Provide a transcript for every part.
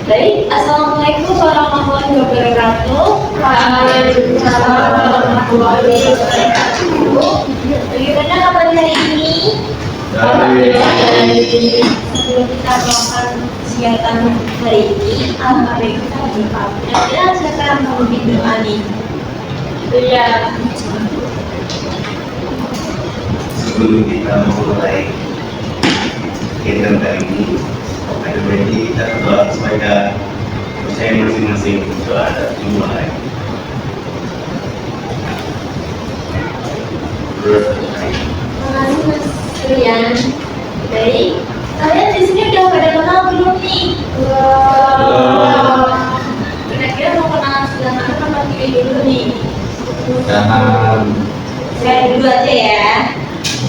Baik, Assalamualaikum warahmatullahi wabarakatuh. Waalaikumsalam warahmatullahi wabarakatuh. Bagaimana kabar hari ini? Sebelum kita melakukan kegiatan hari ini, mari kita berdoa. Ya, sekarang mau berdoa nih. Ya. Sebelum kita memulai kegiatan kali ini, ada baiknya kita berdoa supaya percaya masing-masing itu ada dimulai. Terima kasih Mas Rian. Baik, kalian di sini udah pada kenal belum nih? Kira-kira mau kenalan sebelah mana sama pilih dulu nih? Jangan. Saya dulu aja ya.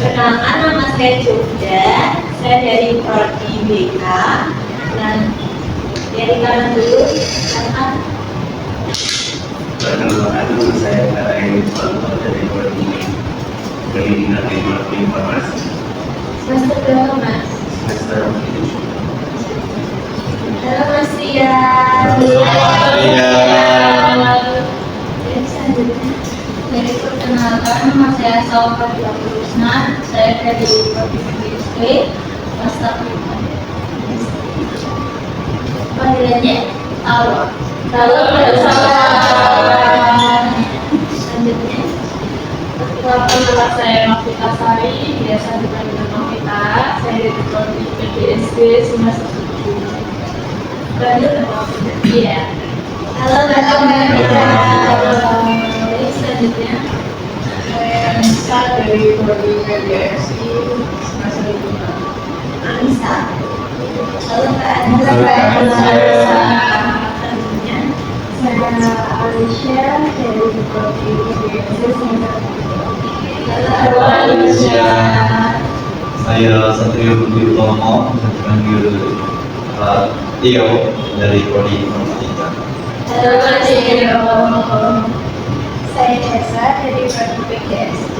Perkenalkan, nama saya Jogja. Saya dari Prodi BK. Dan dari kalian dulu, silakan. Perkenalkan, nama saya Karain dari Prodi Pendidikan Teknologi Informasi. Semester berapa Mas? Semester 7. Halo Mas Rian. Halo, Mas Rian. Jadi selanjutnya, dari perkenalkan, nama saya Salva Rusna. Saya dari Prodi PSP. Master panggilannya Alwa. Halo selanjutnya, Nama saya Novita Sari, biasa dipanggil Novita. Saya dari Prodi PPSD semester 7. Bandung. Iya. Halo Mbak Novita. Selanjutnya, Saya Nisa dari Prodi PPSI semester 5. Anissa. Halo Mbak Halo, Mbak Anissa. Selanjutnya, Saya Alicia dari Prodi PPSI semester 3. halo Alicia. Saya Satrio Budi Utomo, dipanggil Tio dari Prodi Informatika. halo Mas Dio. Saya Jasa dari Prodi PPSD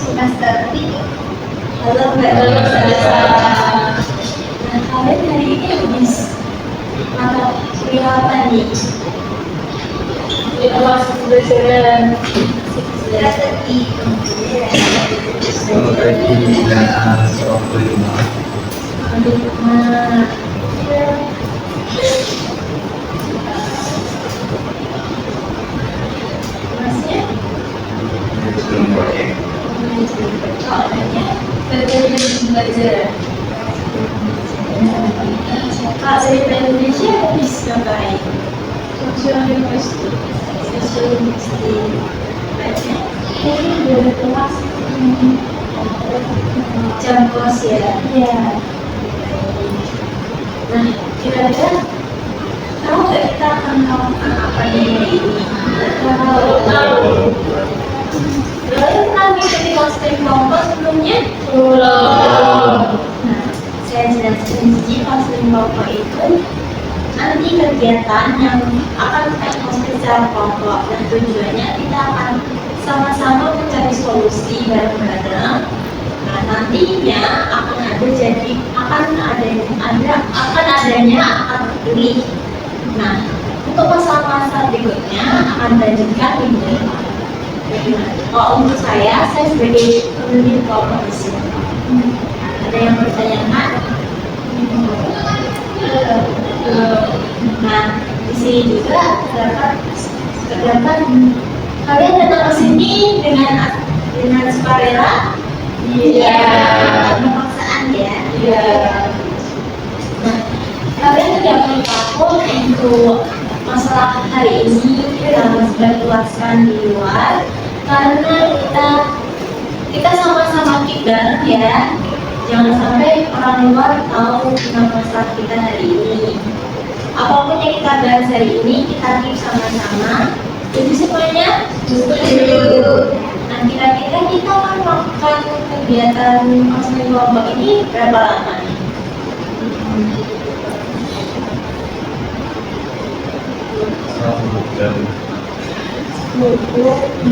semester 3. Halo Mbak Nisa. Nah, kalian hari ini habis mata kuliah apa nih? Itu masuk pelajaran Strategi. Strategi dan software. Nah, Masnya? Sebelum proyek. Soalnya belajar. Kak dari Indonesia habis ngapain? sosial linguistik. Social linguistik. Baca. Ini dari kelas Jam kos ya. ya. Nah, kira-kira tahu nggak kita akan melakukan apa di hari ini? Tahu. Kalian pernah mengikuti kostum kelompok sebelumnya? Nah, saya jelaskan jadi kostum kelompok itu nanti kegiatan yang akan kita lakukan secara kelompok dan tujuannya kita akan sama-sama mencari solusi bareng-bareng. Nah, nantinya akan adanya akan terpilih. Nah, untuk masa-masa berikutnya akan dilanjutkan ini. Kalau untuk saya sebagai pemimpin kelompok di sini. Ada yang bertanyakan? Nah, di sini juga terdapat kalian datang ke sini dengan sukarela. Iya. Pemaksaan ya. Iya. Nah, kalian tidak perlu takut untuk masalah hari ini dalam berkelaskan di luar karena kita sama-sama kibar ya. Jangan sampai orang luar tahu tentang masalah kita hari ini. Apapun yang kita bahas hari ini kita keep sama-sama. Jadi semuanya setuju. Nah, kira-kira kita akan melakukan kegiatan kostum kelompok ini berapa lama? Dan 20.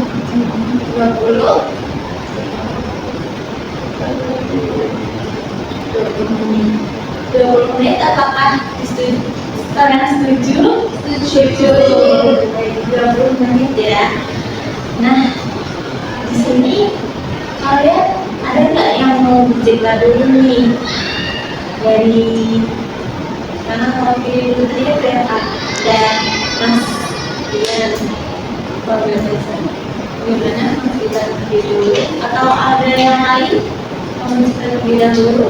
20 menit apakah setuju? Kalian setuju? Setuju. 20 menit ya. Nah, di sini kalian ada nggak yang mau cerita dulu nih dari, karena kalau pilih dulu tadi kan dan Mas Dian organisasi gimana kita lebih dulu atau ada yang lain mau cerita lebih dahulu?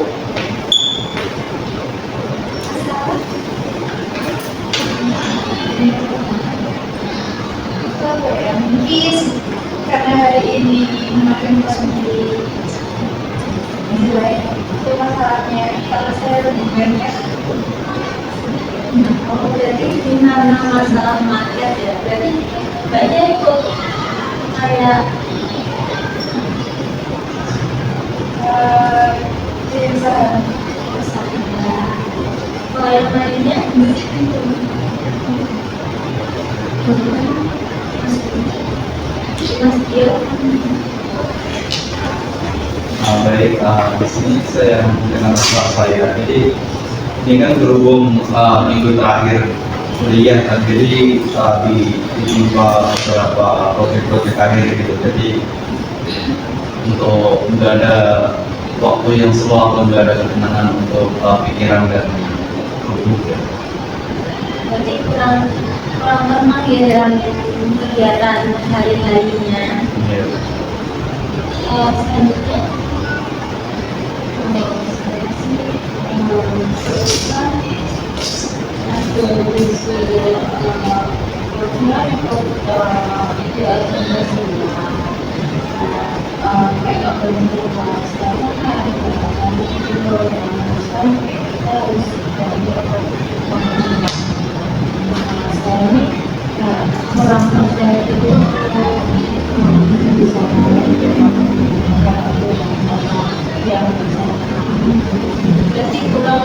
Mungkin karena hari ini memakai sendiri nilai itu masalahnya kalau saya lebih banyak. Oh, berarti karena masalah market ya, berarti banyak ikut kayak Usaha kalau yang lainnya Mas Dio. Baik, di sini saya dengan masalah saya. Jadi ini kan berhubung minggu terakhir kuliah kan, jadi ditimpa beberapa proyek-proyek akhir gitu. Jadi untuk nggak ada waktu yang seluang atau nggak ada ketenangan untuk pikiran dan tubuh. Ya. Berarti kurang tenang ya dalam kegiatan hari-harinya. Ya. Selanjutnya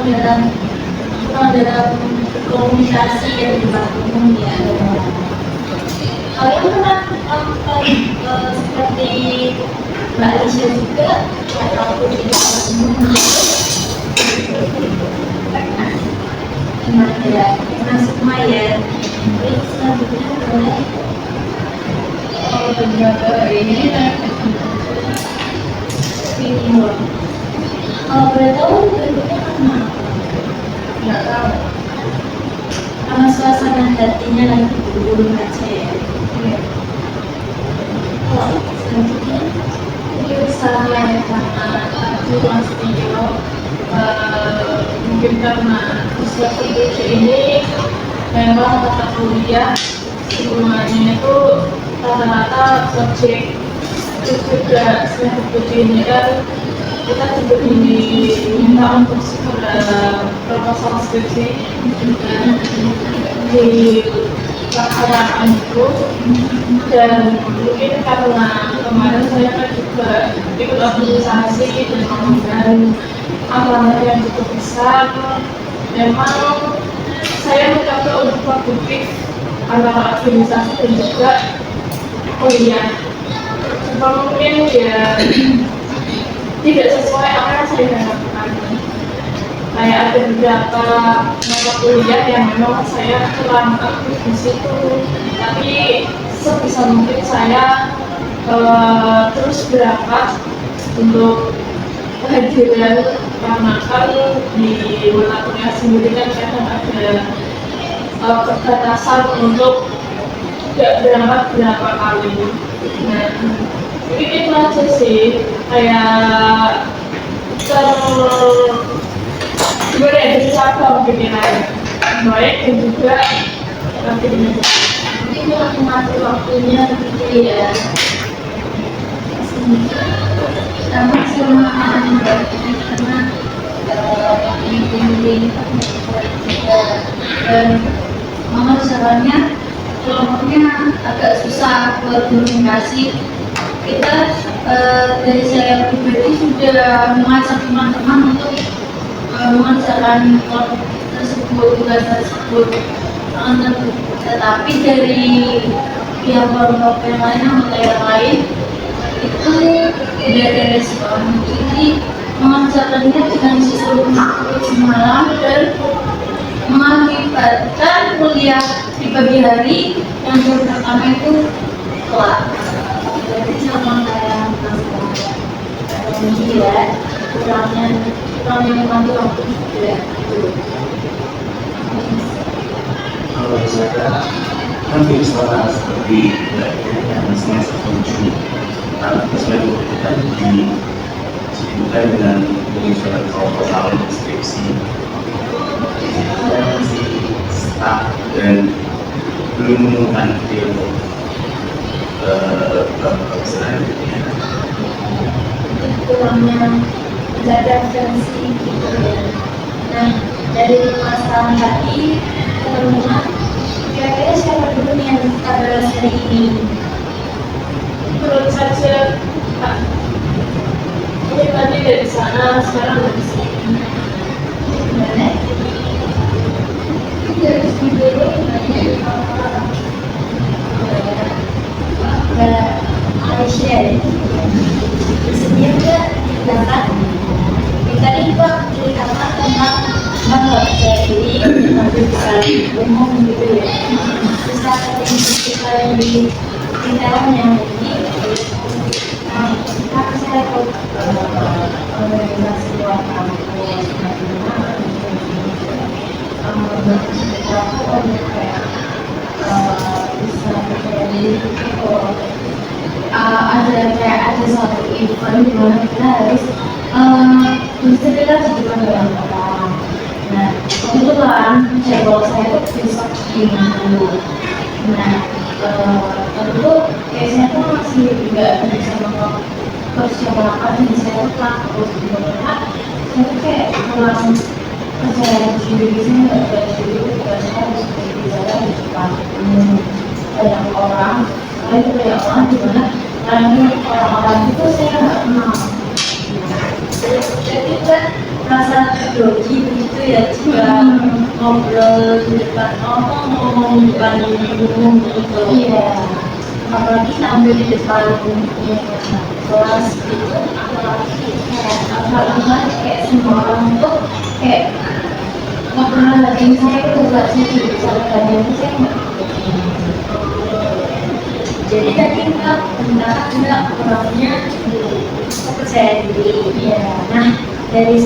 berarti kurang dalam komunikasi yang dibangun ya. Kalian pernah seperti Mbak Alicia juga ataupun tidak ya, masuk Maya. Terus selanjutnya boleh beberapa ini timur. Kalau boleh tahu bentuknya mana? nggak tahu. Karena suasana hatinya lagi buru-buru aja ya. Kalau selanjutnya Mungkin saya karena aku Mas Tio, mungkin karena seperti ini memang mata kuliah semuanya itu rata-rata subjek. Terus juga semester 7 ini kan kita juga diminta untuk proposal skripsi di pelaksanaan itu, dan mungkin karena kemarin saya kan juga ikut organisasi dan amanah yang cukup besar, memang saya mencoba untuk produktif antara organisasi dan juga kuliah. Cuma mungkin ya tidak sesuai apa yang saya harapkan. Kayak ada beberapa mata kuliah yang memang saya kurang aktif di situ, tapi sebisa mungkin saya terus berangkat untuk kehadiran, karena kan di mata kuliah sendiri kan kadang ada keterbatasan untuk tidak berangkat berapa kali. Nah, mungkin itu aja sih, kayak gimana ya, jadi cabang pikiran baik dan juga nantinya. mungkin untuk mengatur waktunya gitu ya. Sama karena ini dan mama sarannya kelompoknya agak susah berkomunikasi. Kita dari saya pribadi sudah mengajak teman-teman untuk mengerjakan kelompok tersebut, tugas tersebut, tetapi dari pihak kelompok yang lain, anggota yang lain itu tidak ada respon. Jadi memancarkannya dengan seluruh malam dan mengakibatkan kuliah di pagi hari yang pertama itu telat. Jadi sama kayak ini ya, kurangnya memang waktu ya. Kalau saya kan bicara seperti semester 7, tapi saya juga disibukkan dengan menyusun proposal deskripsi. Saya masih stuck dan belum menemukan ide untuk selanjutnya. Kurangnya nggak ada referensi gitu ya. Nah, dari masalah tadi teman-teman, kira-kira siapa dulu nih yang pada hari ini? Menurut saya, Kak, ini tadi dari sana, sekarang dari sini. Gimana? Dari sini dulu, Aisyah ya. Sebenarnya enggak datang. Tadi juga ceritakan tentang bangga jadi hampir sekali umum gitu ya. Bisa kita yang di dalam yang ini. Tapi saya tahu organisasi luar kampus bisa terjadi ada satu event di mana kita harus bercerita juga dengan orang. Nah, kebetulan cebol saya itu besok minggu. Nah, tentu saya tuh masih nggak bisa mempersiapkan diri saya tuh takut karena saya tuh kayak kurang percaya diri saya nggak percaya diri karena saya harus berbicara di depan banyak orang. Itu banyak orang di mana orang-orang itu saya nggak kenal. Jadi kan rasa grogi begitu ya jika ngobrol di depan ngomong di depan umum gitu. Iya. Apalagi sambil di depan kelas gitu, apalagi kayak semua orang tuh kayak nggak pernah lagi saya itu nggak sih bicara kalian itu saya nggak. Jadi tadi enggak kurangnya percaya diri. Ya. Nah, dari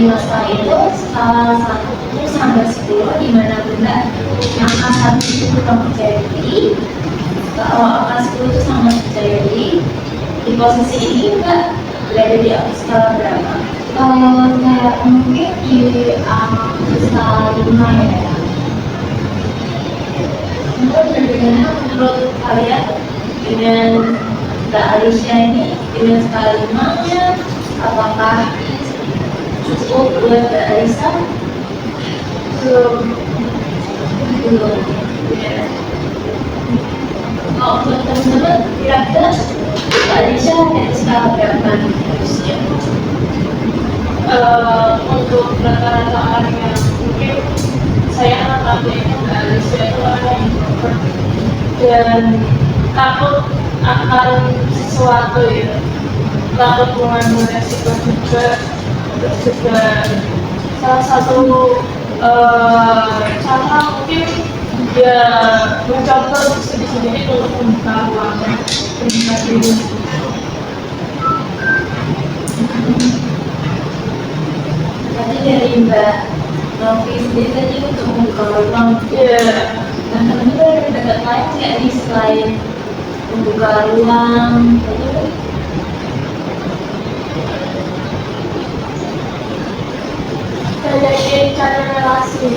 masalah itu skala 1 sampai 10 di mana benda angka 1 itu kurang percaya diri, kalau angka 10 itu sangat percaya diri. Di posisi ini enggak berada di skala berapa? Kayak mungkin di skala 5 ya. Bagaimana menurut kalian dengan Mbak Alicia ini dengan skala 5-nya apakah cukup buat Mbak Alicia? Belum. Kalau buat teman-teman kira-kira Mbak Alicia dari skala berapa harusnya? Untuk rata-rata orang yang mungkin saya ngatakan Mbak Alicia itu orang yang introvert dan takut akan sesuatu ya, takut mengambil resiko juga. Terus juga salah satu cara mungkin dia mencoba sedikit-sedikit untuk membuka ruang terbuka diri. Tadi dari Mbak Novi sendiri tadi untuk membuka ruang. Nah, teman-teman ada dekat lain nggak di selain membuka ruang? Jadi cari relasi.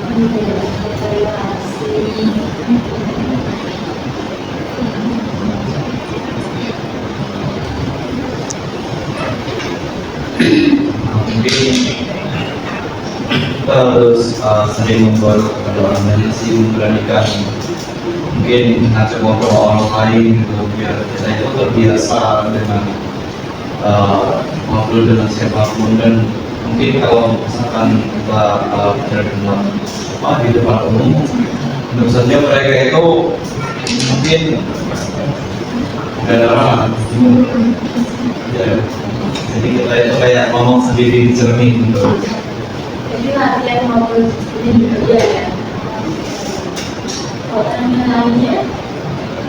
Cari relasi. Mungkin kita harus sering membuat orang lain sih memberanikan mungkin ngajak ngobrol orang lain gitu biar kita itu terbiasa dengan ngobrol dengan siapapun. Dan mungkin kalau misalkan kita bicara dengan di depan umum, tentu saja mereka itu mungkin ya Jadi kita itu kayak ngomong sendiri di cermin gitu. Jadi latihan ngobrol seperti juga ya. Kalau yang lainnya,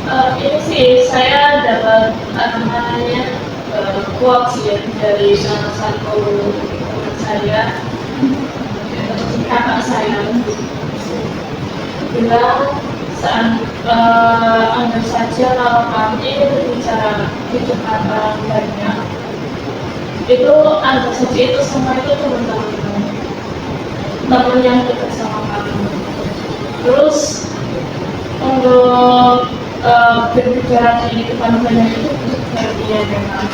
Ini sih saya dapat apa namanya quotes ya dari salah satu teman saya, kakak saya bilang saat anggap saja kalau kami berbicara kecepatan banyak itu anggap saja itu semua itu teman yang dekat sama kami. Terus untuk berbicara di depan banyak itu dia memang.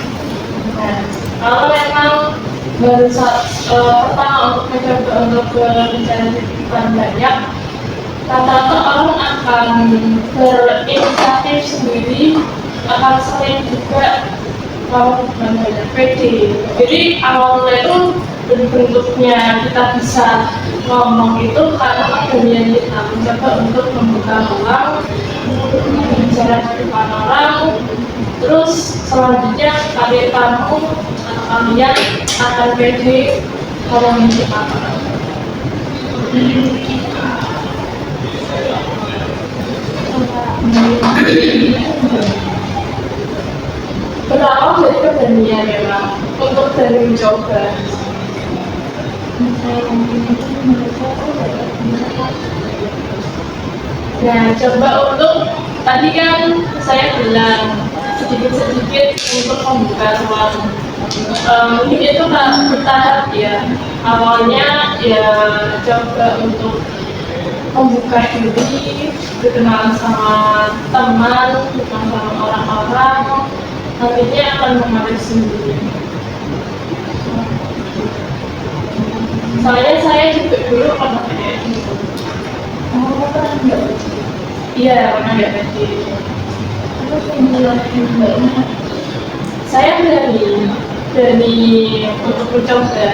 Nah, kalau memang baru pertama untuk mencoba untuk berbicara di depan banyak, rata-rata orang akan berinisiatif sendiri, akan sering juga mau banyak pede. Jadi awalnya itu bentuknya kita bisa ngomong itu karena adanya kita mencoba untuk membuka ruang berbicara di depan orang. Terus selanjutnya kalian kamu atau kalian akan pede ngomong di depan orang. Berawal dari keberanian memang untuk dari mencoba. Nah, coba untuk tadi kan saya bilang sedikit-sedikit untuk membuka ruang. Mungkin itu bertahap ya. Awalnya ya coba untuk membuka diri, berkenalan sama teman, berkenalan sama orang-orang, nantinya akan mengalir sendiri. Soalnya saya juga dulu pernah kayak gitu. oh pernah nggak? Iya, pernah nggak pede. Terus yang dilakukan mbaknya, Saya berani untuk mencoba.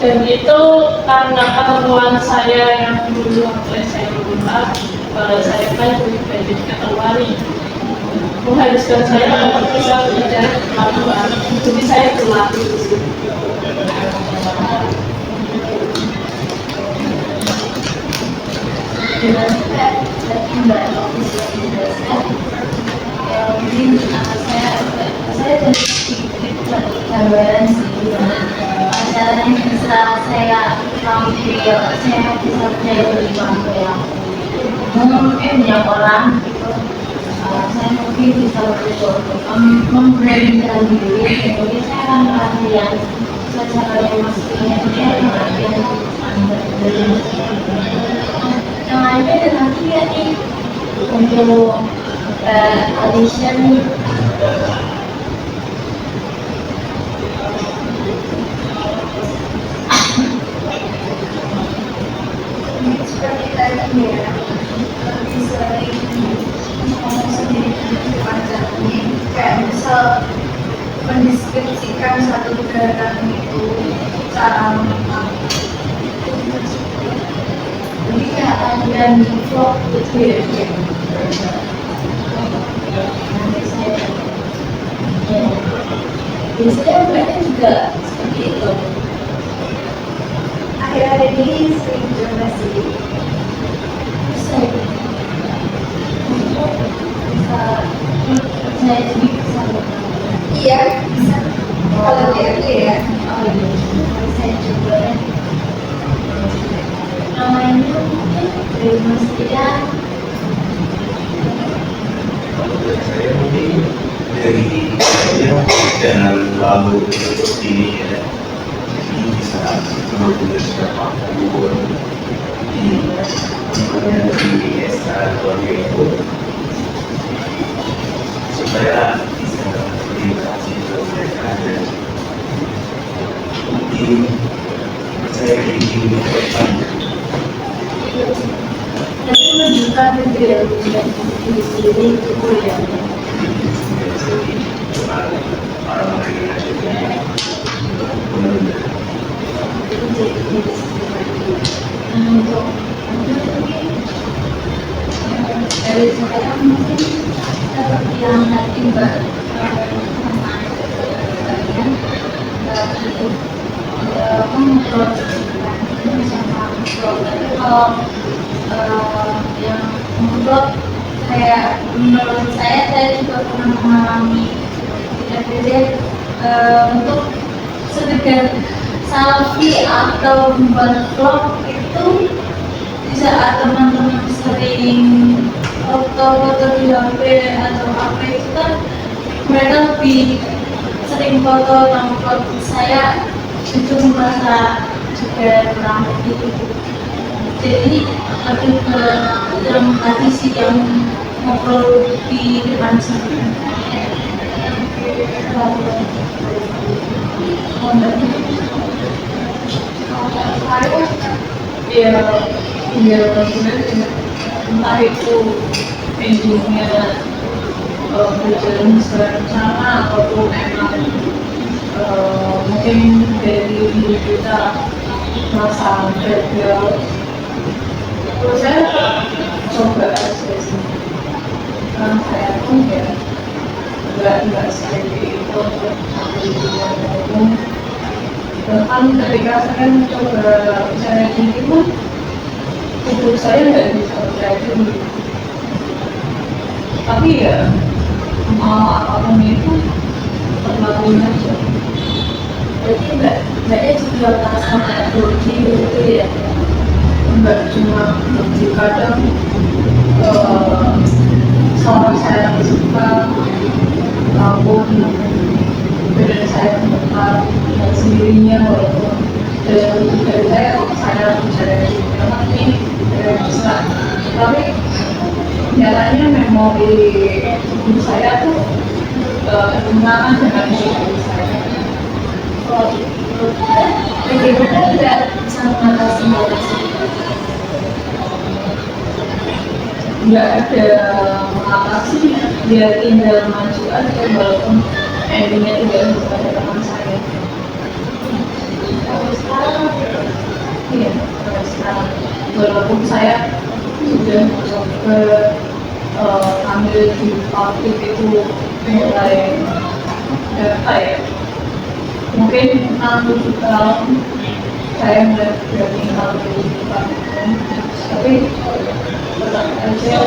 Dan itu karena ketemuan saya yang dulu waktu SMA, saya kan jadi keteluari mengharuskan saya untuk bisa berbicara kemampuan. Jadi saya berlatih di situ. berarti mbak waktu menjelaskan, mungkin saya jadi sedikit gambaran sih caranya bisa saya tampil, saya bisa menjadi tampil. Mungkin yang orang itu saya mungkin bisa memberanikan diri, jadi saya akan latihan secara yang mestinya latihan yang lainnya dan nanti ya nih untuk audition Seperti tadi ya, lebih sering ngomong sendiri di depan cermin, kayak misal mendeskripsikan satu gerakan itu cara menang. jadi kayak latihan vlog gitu ya. Nanti saya ya. Biasanya mbaknya juga seperti itu. Akhir-akhir ini sering coba sih. Bisa ya. Bisa saya jadi bisa. Iya, bisa. Kalau DRT ya. Oh iya, saya coba ya. Namanya mungkin dari Mas Idan. Kalau dari saya mungkin dari jangan lalu seperti ini ya. Ini bisa benar-benar siapa pun di SK keluarga itu supaya bisa berinteraksi dengan mereka dan mungkin saya ingin mengucapkan Tapi menunjukkan kejadian diri sendiri itu ya. orang-orang yang ada benar-benar Itu jadi diri sendiri. Untuk mungkin dari sekarang mungkin seperti yang tadi Mbak menurut sama tapi kalau yang menurut menurut saya juga pernah mengalami tidak beda untuk sekedar selfie atau membuat vlog itu di saat teman-teman sering foto-foto di HP atau apa itu kan mereka lebih sering foto tanpa saya itu merasa juga kurang begitu. Jadi lebih ke dalam hati sih yang ngobrol di depan sana. Ya, ya sebenarnya entah itu endingnya berjalan sesuai rencana ataupun emang mungkin dari diri kita merasa gagal. Terus saya coba aja sih, karena saya pun ya nggak seperti itu bahkan ketika saya mencoba bicara diri pun tubuh saya nggak bisa percaya diri, tapi ya mau apapun itu terlalu aja. Berarti mbaknya juga merasa kayak grogi gitu ya? Nggak cuma di kadang seorang saya yang suka ataupun badan saya membesar dan sendirinya walaupun dari saya bicara ini besar, tapi nyatanya memori tubuh saya tuh bertentangan dengan diri saya. Bagaimana tidak bisa mengatasi hal tersebut? Nggak ada mengatasi, dia tinggal maju aja walaupun endingnya tidak sesuai dengan saya. Iya, sekarang walaupun saya sudah coba ambil di publik itu mulai apa ya, mungkin 6-7 tahun saya mulai tinggal di publik, tapi tetap aja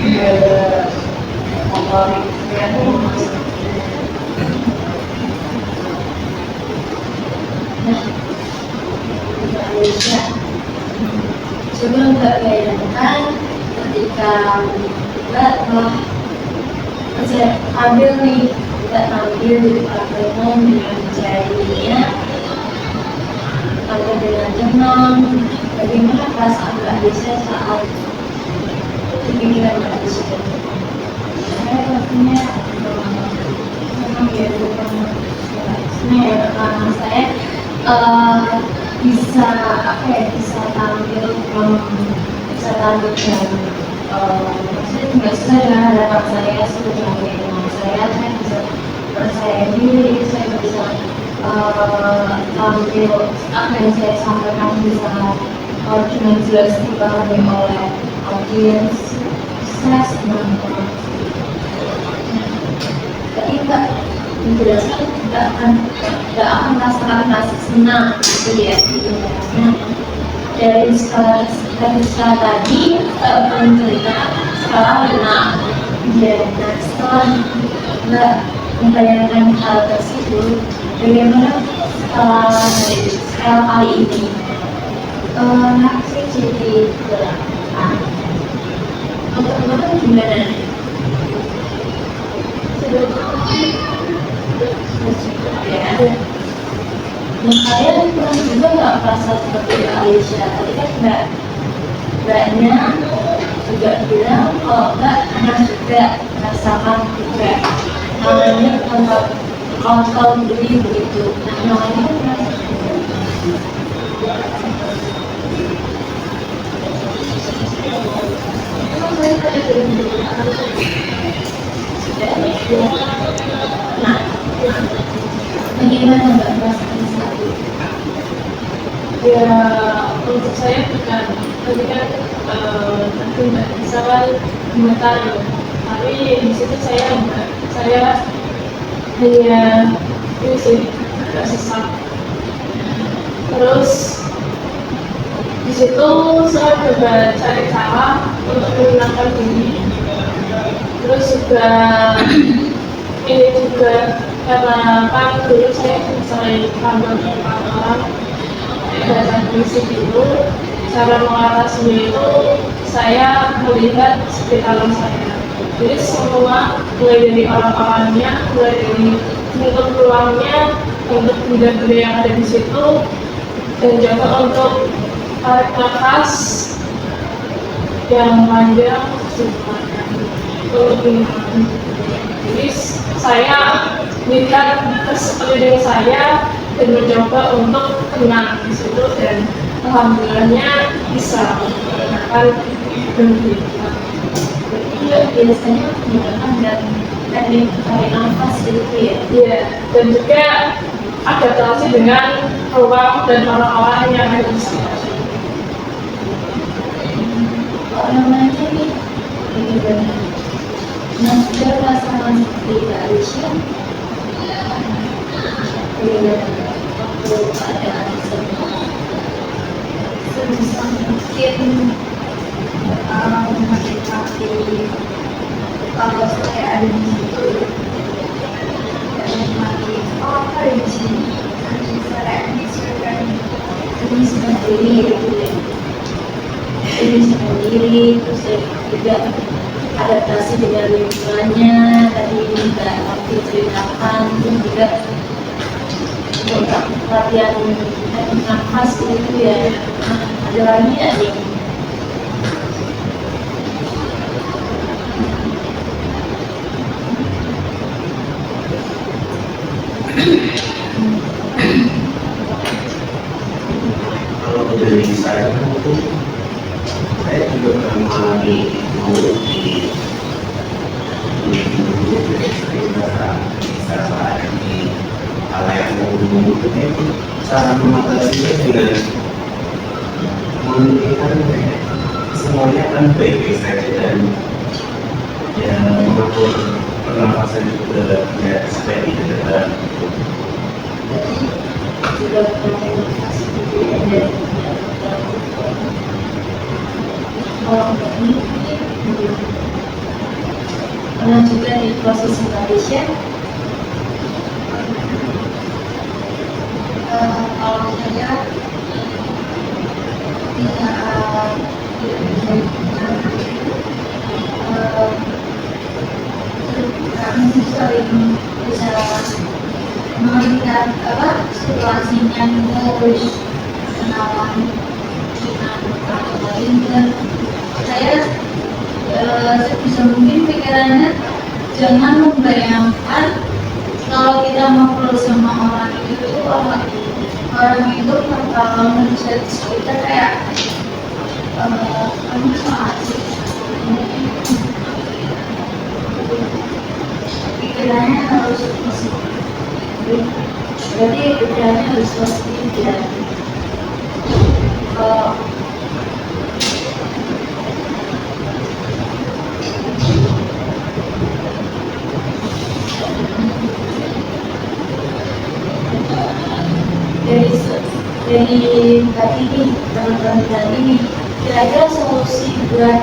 nggak ada motorik yang Coba Mbak bayangkan ketika Mbak telah ambil nih, Mbak tampil di depan umum dengan jarinya atau dengan tenang, bagaimana perasaan Mbak Desa saat pikiran Mbak Desa? Saya pastinya memang ya bukan karena saya bisa bisa tampil dan saya juga suka dengan hadapan saya sebagai teman saya bisa percaya diri, saya bisa tampil apa yang saya sampaikan bisa dengan jelas dipahami oleh audiens. Saya senang banget. Ketika menjelaskan nggak akan merasakan rasa senang gitu ya, nah, dari skala tadi mencerita skala 6 ya. Nah, setelah Mbak membayangkan hal tersebut, bagaimana skala kali ini? Aku jadi 8. Untuk teman-teman gimana? Ya, makanya pernah juga nggak merasa seperti Alicia tadi kan mbaknya juga bilang kalau mbak pernah juga merasakan juga namanya kontrol diri begitu. Nah, namanya kan merasa nah, bagaimana Mbak merasakan saat itu? Ya, untuk saya bukan ketika nanti Mbak bisa kan komentar, tapi di situ saya hanya itu sih agak sesak. Terus di situ saya coba cari cara untuk menenangkan diri. Terus juga ini juga karena kan dulu saya sering kantor dengan orang dan prinsip itu cara mengatasinya itu saya melihat sekitar saya. Jadi semua mulai dari orang-orangnya, mulai dari bentuk peluangnya, untuk benda-benda yang ada di situ, dan juga untuk tarik nafas yang panjang untuk menenangkan. Jadi saya lihat ke sekeliling saya dan mencoba untuk tenang di situ, dan alhamdulillahnya bisa menenangkan diri. Biasanya menggunakan dan teknik tarik nafas gitu ya. Iya, dan juga adaptasi dengan ruang dan orang-orang yang ada di sekitar. Kalau namanya nih, ini benar. Nah, sudah pasangan seperti Kak Alicia, dengan waktu keadaan semua, sebisa mungkin menikmati kalau saya ada di situ, menikmati apa di sini, nanti saya menyesuaikan ini sendiri, gitu ya. Ini sendiri, terus saya juga adaptasi dengan lingkungannya. Tadi juga waktu ceritakan, terus juga untuk latihan teknik nafas itu ya. Nah, ada lagi ya nih. Kalau dari saya itu saya juga pernah mengalami di bisa di halayak umum itu cara mengatasinya juga menunjukkan semuanya kan baik-baik saja, dan ya mengatur pernafasan juga ya supaya tidak Juga teknik nafas itu ada kalau ini pernah juga di proses Malaysia. Kalau saya kami sering bisa melihat situasinya, terus kenalan dengan orang lain, dan saya sebisa mungkin pikirannya jangan membayangkan kalau kita ngobrol sama orang itu orang itu bakal menjudge kita kayak kamu so asik. Pikirannya harus positif. Berarti pikirannya harus positif ya. Dari tadi nih, teman-teman tadi nih, kira-kira solusi buat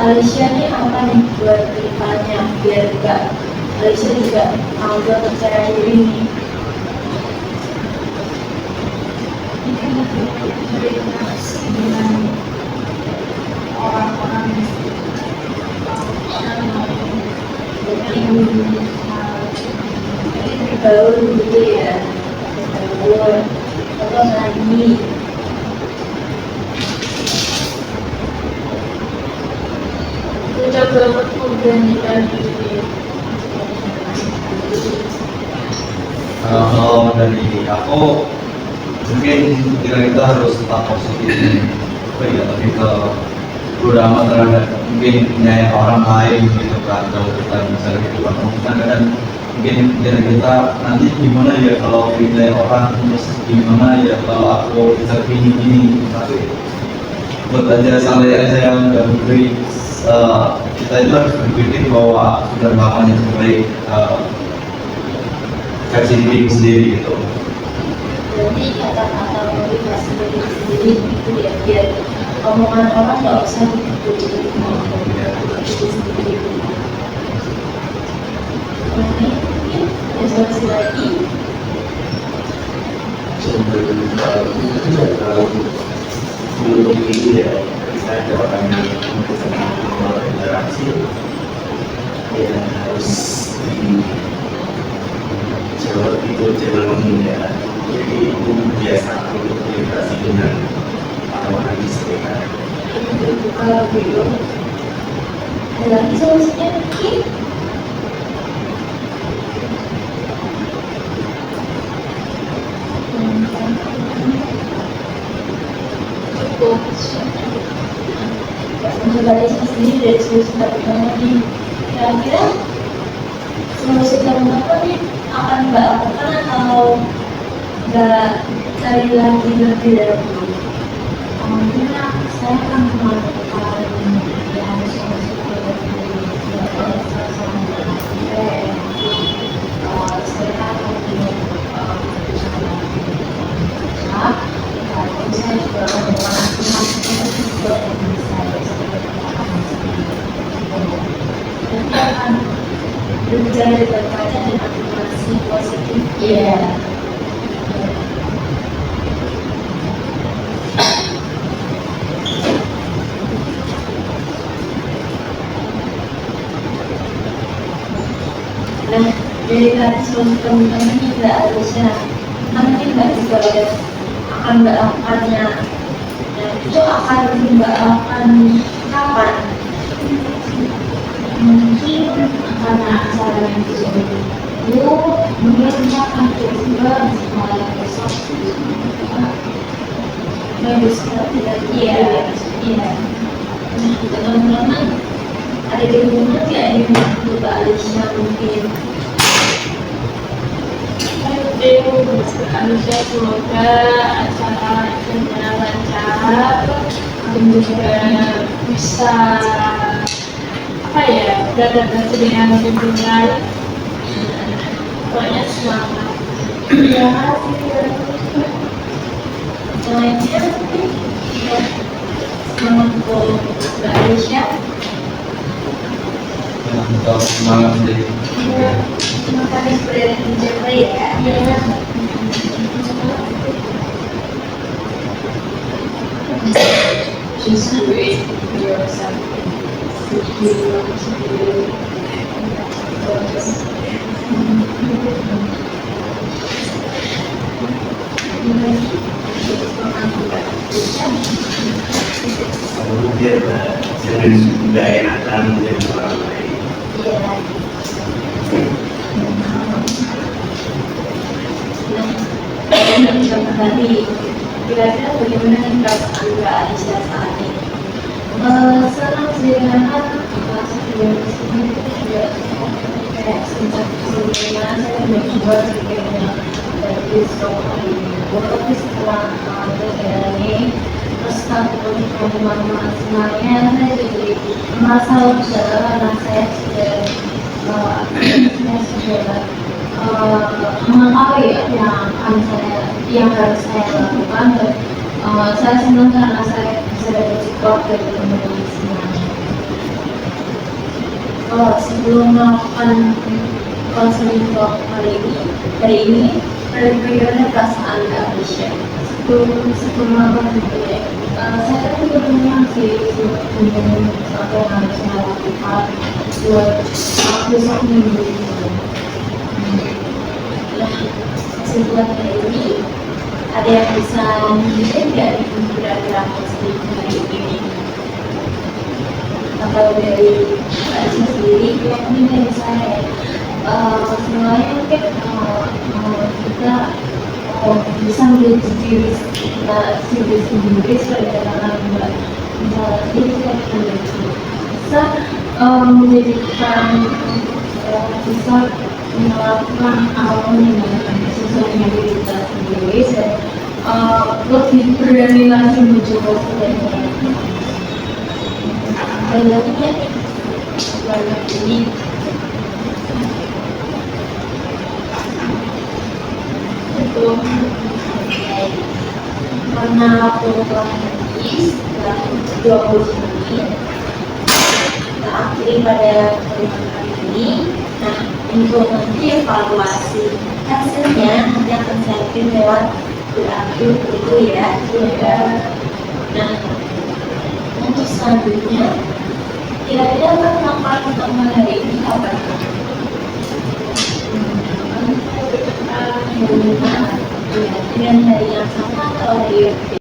Alicia nih apa nih buat kedepannya biar juga Alicia juga mau percaya diri nih. Berinteraksi dengan orang-orang yang bergaul gitu ya. Kalau lagi Mencoba memberanikan diri. Kalau dari aku mungkin kita harus tetap positif, lebih ke ramah terhadap mungkin penilaian orang lain gitu kan. Kalau kita bisa gitu kan, kadang mungkin kita nanti gimana ya kalau penilaian orang, terus gimana ya kalau aku bisa gini, tapi buat aja saya yang nggak beri, kita itu harus berpikir bahwa sudah melakukan yang terbaik versi diri sendiri gitu. Jadi kata-kata motivasi diri sendiri itu ya biar omongan orang nggak usah diikuti sendiri. Oke, ada solusi lagi. Sebelum ini ya, kita ada orang yang interaksi ya harus dijawab itu jangan menghindar. Jadi itu biasa untuk interaksi dengan orang di sekitar. Kalau belum, ada lagi solusinya mungkin. Cukup. Mencoba sendiri dari solusi pertama ini. Kira-kira solusi apa nih akan Mbak lakukan kalau Mbak cari lagi berbeda dulu? Mungkin saya akan melakukan yang solusi saya akan saya juga akan Nanti akan berbicara dengan baca dan afirmasi positif. Iya. Nah, dari tadi solusi teman-teman ini Mbak Alicia, nanti Mbak juga akan Mbak lakukannya. Nah, itu akan Mbak lakukan kapan? Mungkin karena acara yang itu mungkin kita akan coba mulai besok. Bagus sekali. Iya. Nah, teman-teman, ada dukungan nggak yang untuk Mbak Alicia mungkin? Manusia semoga acara berjalan lancar dan juga bisa beradaptasi dengan lingkungan. Pokoknya semangat. Terima kasih. Selanjutnya mungkin semangat untuk Mbak Alicia. Untuk semangat menjadi Terima kasih sudah menjaga ya. Just do it yourself. Lalu dia jangan sudah enakan dengan orang lain. Iya. Nah, tadi kira-kira bagaimana nih perasaan Mbak Alicia saat ini? Senang sih karena pas sebelum kesini kita juga kayak sempat sebelumnya saya udah coba pikirnya dari tapi setelah ini terus satu teman-teman semuanya saya jadi merasa lega karena saya sudah mengetahui yang harus saya lakukan dan saya senang karena saya bisa dapat support dari teman-teman semuanya. Sebelum melakukan konseling talk hari ini bagaimana perasaan Mbak Alicia? Sebelum melakukan itu ya, saya juga punya sih apa yang harus saya lakukan buat besok minggu itu. Nah, kesimpulan hari ini ada yang bisa mungkin dari kira-kira konseling hari ini atau dari Mbak Alicia sendiri mungkin dari saya semuanya mungkin kita bisa menjadi diri kita sendiri seperti katakan Mbak misalnya kita bisa menjadikan bisa melakukan apapun yang sesuai dengan diri kita sendiri dan lebih berani lagi mencoba sebenarnya. Dan lagi banyak ini Untuk selesai. Karena waktu telah habis, setelah 20 menit, kita akhiri pada pertemuan kali ini. Nah, untuk nanti evaluasi hasilnya nanti akan saya kirim lewat berakhir itu ya. Nah, untuk selanjutnya, kira-kira pertemuan pertama hari ini apa? Dengan hari yang sama atau hari yang berbeda?